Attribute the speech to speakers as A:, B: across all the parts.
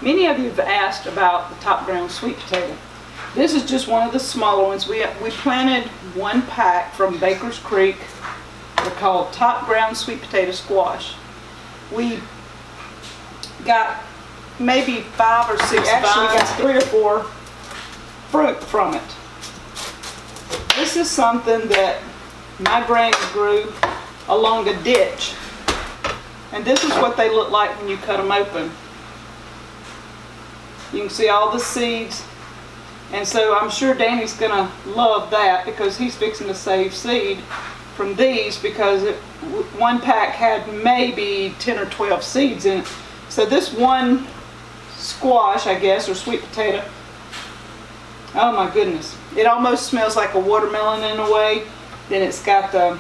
A: Many of you have asked about the top ground sweet potato. This is just one of the smaller ones. We planted one pack from Baker's Creek. They're called top ground sweet potato squash. We got maybe 5 or 6 actually got 3 or 4 fruit from it. This is something that my granny grew along a ditch. And this is what they look like when you cut them open. You can see all the seeds. And so I'm sure Danny's gonna love that because he's fixing to save seed from these because one pack had maybe 10 or 12 seeds in it. So this one squash, I guess, or sweet potato, oh my goodness, it almost smells like a watermelon in a way. Then it's got the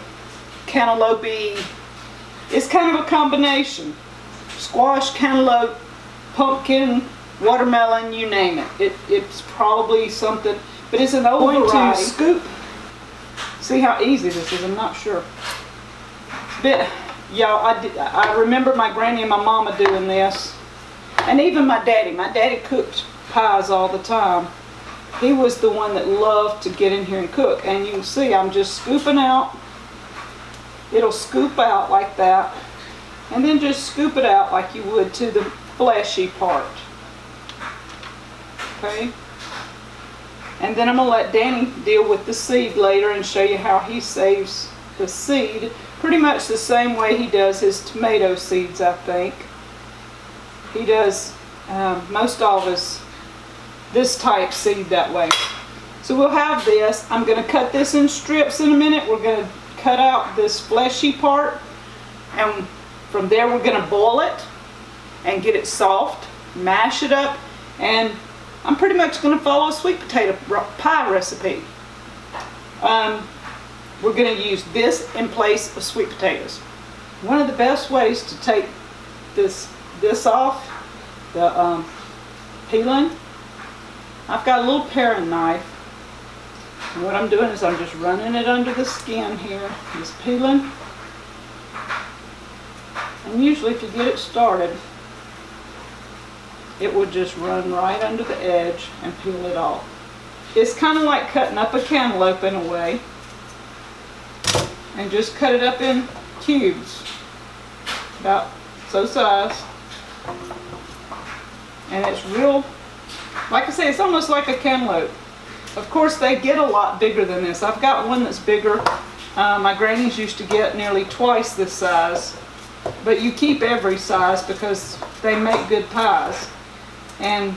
A: cantaloupe. It's kind of a combination. Squash, cantaloupe, pumpkin, watermelon, you name it. It's probably something, but it's an old variety. To scoop. See how easy this is, I'm not sure. But, y'all, I remember my granny and my mama doing this. And even my daddy. My daddy cooked pies all the time. He was the one that loved to get in here and cook. And you can see I'm just scooping out. It'll scoop out like that. And then just scoop it out like you would to the fleshy part. Okay? And then I'm going to let Danny deal with the seed later and show you how he saves the seed. Pretty much the same way he does his tomato seeds, I think. He does most all of this type seed that way. So we'll have this. I'm going to cut this in strips in a minute. We're going to cut out this fleshy part. And from there we're going to boil it and get it soft, mash it up, and I'm pretty much going to follow a sweet potato pie recipe. We're going to use this in place of sweet potatoes. One of the best ways to take this off, the peeling, I've got a little paring knife. And what I'm doing is I'm just running it under the skin here, just peeling. And usually if you get it started, it would just run right under the edge and peel it off. It's kind of like cutting up a cantaloupe in a way. And just cut it up in cubes, about so size. And it's real, like I say, it's almost like a cantaloupe. Of course they get a lot bigger than this. I've got one that's bigger. My grannies used to get nearly twice this size. But you keep every size because they make good pies. And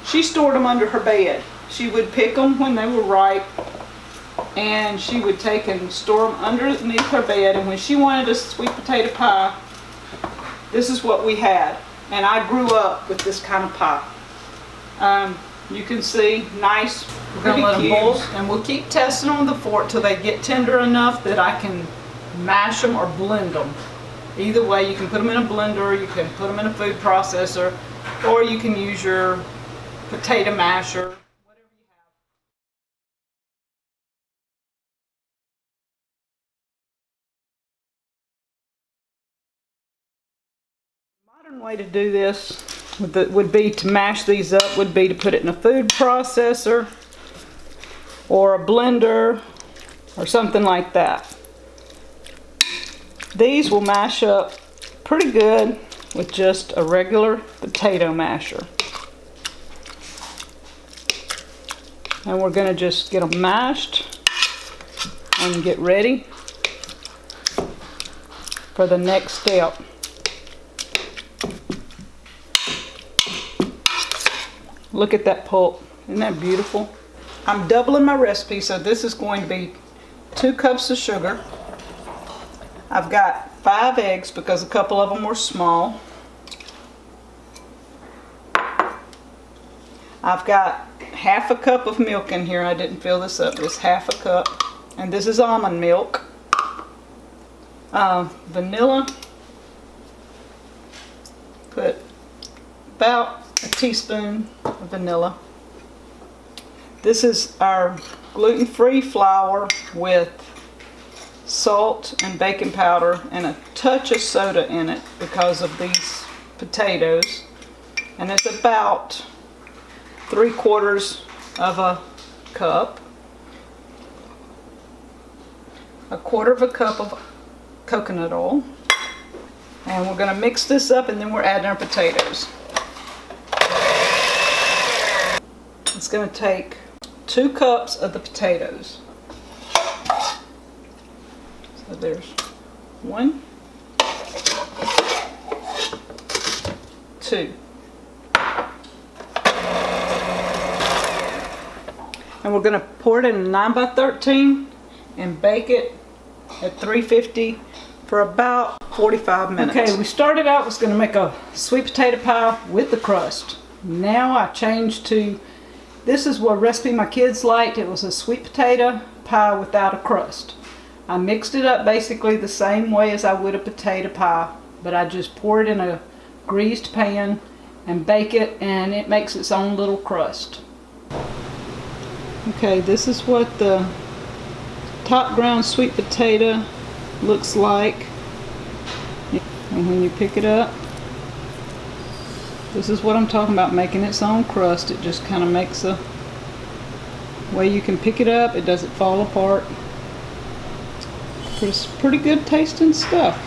A: she stored them under her bed. She would pick them when they were ripe, and she would take and store them underneath her bed. And when she wanted a sweet potato pie, this is what we had. And I grew up with this kind of pie. You can see, nice, we're going to let them boil, and we'll keep testing on the fork till they get tender enough that I can mash them or blend them. Either way, you can put them in a blender, you can put them in a food processor, or you can use your potato masher, whatever you have. The modern way to do this would be to mash these up, would be to put it in a food processor or a blender or something like that. These will mash up pretty good with just a regular potato masher. And we're going to just get them mashed and get ready for the next step. Look at that pulp. Isn't that beautiful? I'm doubling my recipe, so this is going to be 2 cups of sugar. I've got 5 eggs because a couple of them were small. I've got half a cup of milk in here. I didn't fill this up. It's half a cup. And this is almond milk. Vanilla. Put about a teaspoon of vanilla. This is our gluten-free flour with salt and baking powder and a touch of soda in it because of these potatoes. And it's about 3/4 of a cup. 1/4 cup of coconut oil. And we're going to mix this up, and then we're adding our potatoes. It's going to take 2 cups of the potatoes. So there's 1, 2. And we're going to pour it in a 9x13 and bake it at 350 for about 45 minutes. Okay, we started out was going to make a sweet potato pie with the crust. Now I changed to, this is what recipe my kids liked. It was a sweet potato pie without a crust. I mixed it up basically the same way as I would a potato pie, but I just pour it in a greased pan and bake it, and it makes its own little crust. Okay, this is what the top ground sweet potato looks like. And when you pick it up, this is what I'm talking about, making its own crust. It just kind of makes a way you can pick it up. It doesn't fall apart. Pretty good tasting stuff.